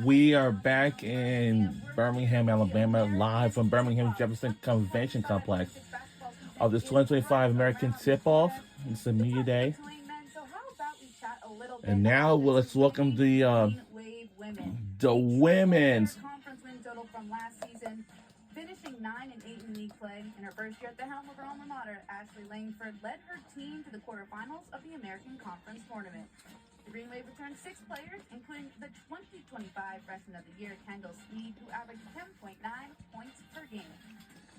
We are back in Birmingham, Alabama, live from Birmingham Jefferson Convention Complex of this 2025 American Tip-Off. It's a media day. And now let's welcome the women's. Finishing 9-8 in league play in her first year at the helm of her alma mater, Ashley Langford led her team to the quarterfinals of the American Conference Tournament. The Green Wave returned 6 players, including the 2025 Freshman of the Year, Kendall Sneed, who averaged 10.9 points per game.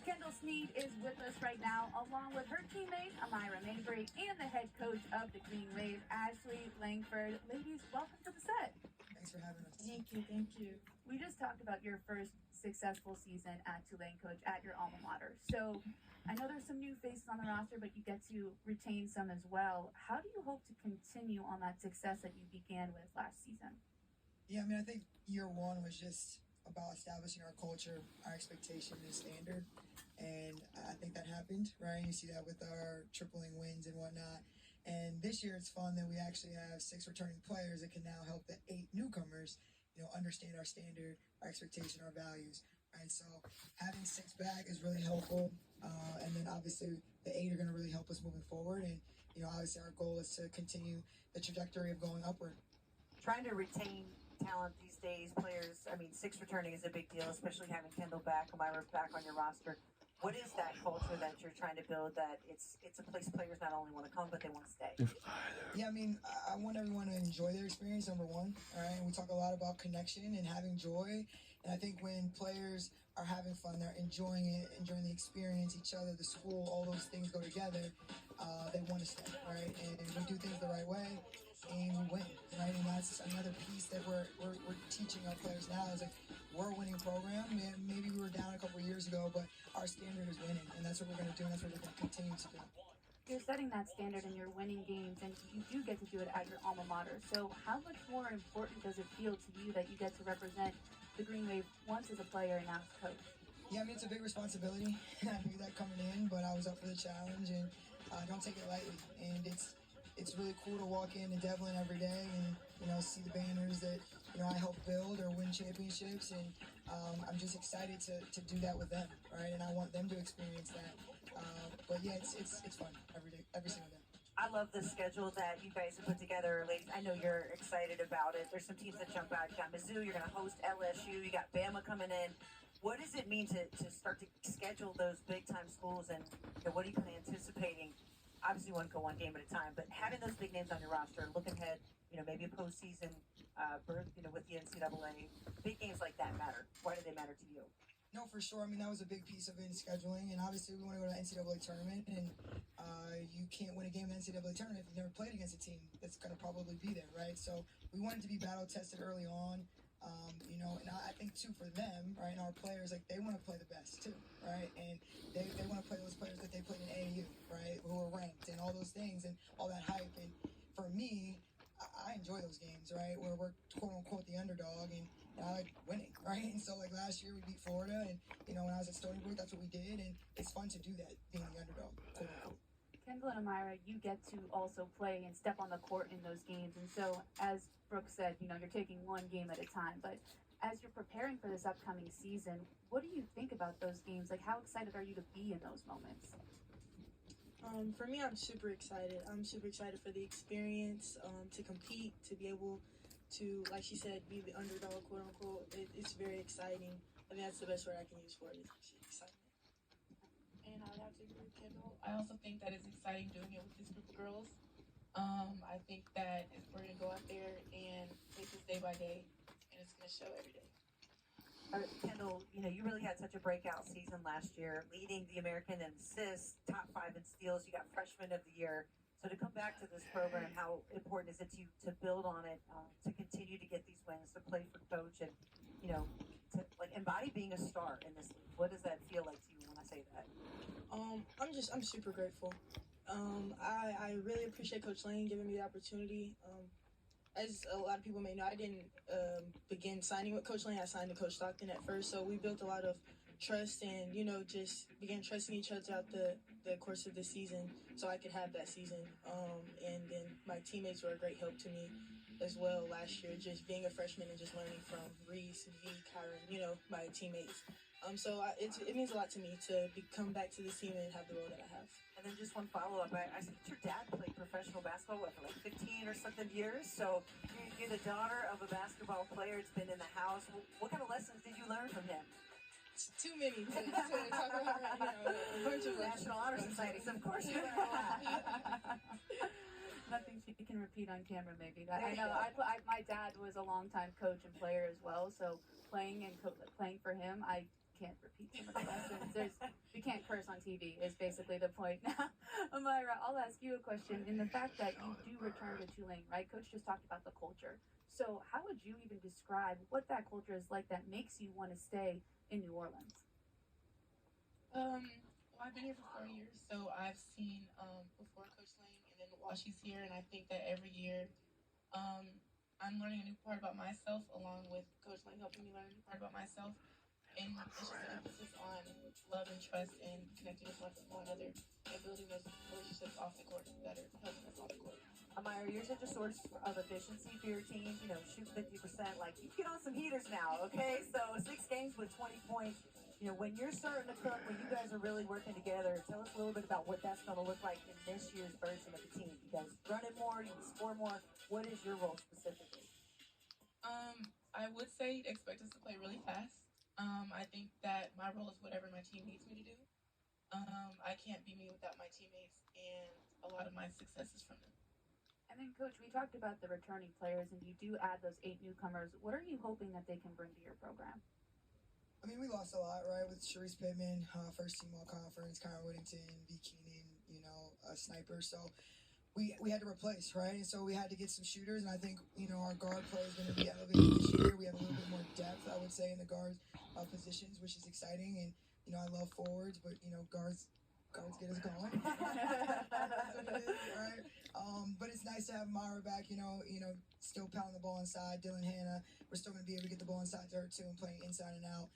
Kendall Sneed is with us right now, along with her teammate, Amira Mabry, and the head coach of the Green Wave, Ashley Langford. Ladies, welcome to the set. Thanks for having us. Thank you. We just talked about your first successful season at Tulane, coach, at your alma mater. So I know there's some new faces on the roster, but you get to retain some as well. How do you hope to continue on that success that you began with last season? Yeah, I mean, I think year one was just about establishing our culture, our expectation and standard. And I think that happened, right? You see that with our tripling wins and whatnot. And this year it's fun that we actually have 6 returning players that can now help the 8 newcomers, understand our standard, our expectation, our values, right? So having 6 back is really helpful. And then obviously the 8 are going to really help us moving forward. And, obviously our goal is to continue the trajectory of going upward. Trying to retain talent these days, players, 6 returning is a big deal, especially having Kendall back, Amira back on your roster. What is that culture that you're trying to build, that it's a place players not only want to come, but they want to stay? Yeah, I want everyone to enjoy their experience, number one. All right, and we talk a lot about connection and having joy. And I think when players are having fun, they're enjoying it, enjoying the experience, each other, the school, all those things go together. They want to stay, right? And we do things the right way, and we win, right? And that's another piece that we're teaching our players now is like, we're a winning program. Maybe we were down a couple of years ago, but our standard is winning, and that's what we're going to do, and that's what we're going to continue to do. You're setting that standard and you're winning games, and you do get to do it at your alma mater. So how much more important does it feel to you that you get to represent the Green Wave once as a player and now as coach? Yeah, it's a big responsibility. I knew that coming in, but I was up for the challenge, and don't take it lightly. And it's really cool to walk in to Devlin every day and see the banners that I help build or win championships, and I'm just excited to do that with them, right? And I want them to experience that. But yeah, it's fun every day, every single day. I love the schedule that you guys have put together, ladies. I know you're excited about it. There's some teams that jump out. You got Mizzou, you're going to host LSU, you got Bama coming in. What does it mean to start to schedule those big-time schools, and what are you kind of anticipating? Obviously, you want to go one game at a time, but having those big names on your roster, looking ahead, maybe a postseason berth, with the NCAA, big games like that matter. Why do they matter to you? No, for sure. That was a big piece of it in scheduling, and obviously we want to go to the NCAA tournament, and you can't win a game in the NCAA tournament if you've never played against a team that's going to probably be there, right? So we wanted to be battle tested early on, and I think too for them, right, and our players, like they want to play the best too, right? And they want to play those players that they played in AAU, right, who are ranked and all those things and all that hype. And for me, I enjoy those games, right, where we're quote unquote the underdog, and I like winning, right? And so like last year we beat Florida, and when I was at Stony Brook, that's what we did, and it's fun to do that, being the underdog, quote unquote. Kendall and Amira, you get to also play and step on the court in those games. And so, as Brooke said, you're taking one game at a time. But as you're preparing for this upcoming season, what do you think about those games? Like, how excited are you to be in those moments? For me, I'm super excited. I'm super excited for the experience, to compete, to be able to, like she said, be the underdog, quote unquote. It's very exciting. I mean, that's the best word I can use for it, is actually excitement. And I would have to agree with Kendall. I also think that it's exciting doing it with this group of girls. I think that we're going to go out there and take this day by day, and it's going to show every day. Kendall, you really had such a breakout season last year, leading the American in assists, top 5 in steals. You got Freshman of the Year. So to come back to this program, how important is it to you to build on it, to continue to get these wins, to play for coach, and to embody being a star in this league? What does that feel like to you when I say that? I'm super grateful. I really appreciate Coach Lane giving me the opportunity. As a lot of people may know, I didn't begin signing with Coach Lane. I signed to Coach Stockton at first, so we built a lot of trust and, just began trusting each other throughout the course of the season so I could have that season. And then my teammates were a great help to me. as well last year, just being a freshman and just learning from Reese, V, Kyron, my teammates. It means a lot to me to come back to this team and have the role that I have. And then just one follow-up. I see that your dad played professional basketball, for like 15 or something years. So you're the daughter of a basketball player. It's been in the house. What kind of lessons did you learn from him? Too many to talk about right now. A bunch of National Honor Society, so of course you learn a lot. Nothing she can repeat on camera, maybe. I know. My dad was a longtime coach and player as well, so playing for him, I can't repeat some of the lessons. You can't curse on TV is basically the point. Now, Amira, I'll ask you a question. In the fact that you do return to Tulane, right? Coach just talked about the culture. So how would you even describe what that culture is like that makes you want to stay in New Orleans? Well, I've been here for 4 years, so I've seen before Coach Lane and then while she's here, and I think that every year I'm learning a new part about myself along with Coach Lane helping me learn a new part about myself. And it's just an emphasis on love and trust and connecting with one another and building those relationships off the court that are helping us off the court. Amira, you're such a source of efficiency for your team. Shoot 50%. Like, you get on some heaters now, okay? So 6 games with 20 points. When you're starting to cook, when you guys are really working together, tell us a little bit about what that's going to look like in this year's version of the team. You guys run it more, you score more. What is your role specifically? I would say you'd expect us to play really fast. I think that my role is whatever my team needs me to do. I can't be me without my teammates, and a lot of my success is from them. And then, Coach, we talked about the returning players, and you do add those 8 newcomers. What are you hoping that they can bring to your program? I mean, we lost a lot, right? With Sharice Pittman, first team all conference, Kyron Whittington, B. Keenan, a sniper. So we had to replace, right? And so we had to get some shooters, and I think, our guard play is going to be elevated this year. We have a little bit more depth, I would say, in the guard positions, which is exciting. And, I love forwards, but, guards get us going. That's what it is, right? But it's nice to have Mara back, still pounding the ball inside. Dylan Hannah, we're still going to be able to get the ball inside to her, too, and playing inside and out.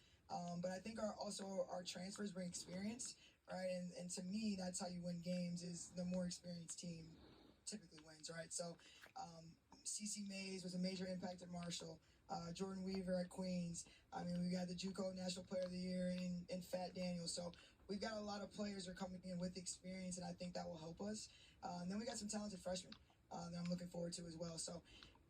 But I think our transfers bring experience, right? And to me, that's how you win games is the more experienced team typically wins, right? So CeCe Mays was a major impact at Marshall. Jordan Weaver at Queens. I mean, we got the JUCO National Player of the Year in Fat Daniels. So we've got a lot of players that are coming in with experience, and I think that will help us. Then we got some talented freshmen that I'm looking forward to as well. So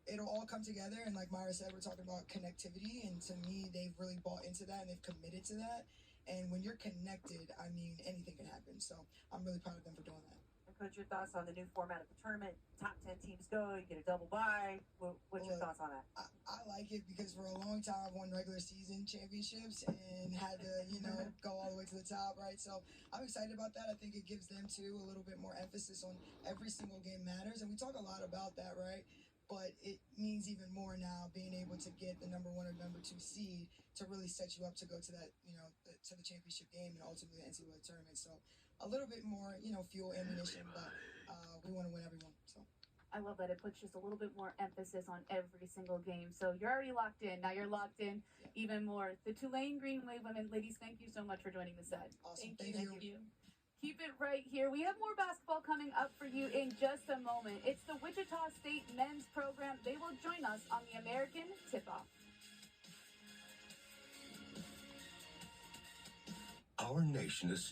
it'll all come together, and like Myra said, we're talking about connectivity, and to me, they've really bought into that, and they've committed to that. And when you're connected, I mean, anything can happen. So I'm really proud of them for doing that. Coach, your thoughts on the new format of the tournament? Top 10 teams go, you get a double bye. What's your thoughts on that? I like it because for a long time I've won regular season championships and had to, go all the way to the top, right? So I'm excited about that. I think it gives them, too, a little bit more emphasis on every single game matters. And we talk a lot about that, right? But it means even more now being able to get the number 1 or number 2 seed to really set you up to go to that, to the championship game and ultimately the NCAA tournament. So a little bit more, fuel, ammunition, but we want to win every one. So I love that. It puts just a little bit more emphasis on every single game. So you're already locked in. Now you're locked in even more. The Tulane Green Wave women, ladies, thank you so much for joining the set. Awesome. Thank you. Keep it right here. We have more basketball coming up for you in just a moment. It's the Wichita State men's program. They will join us on the American Tip-Off. Our nation is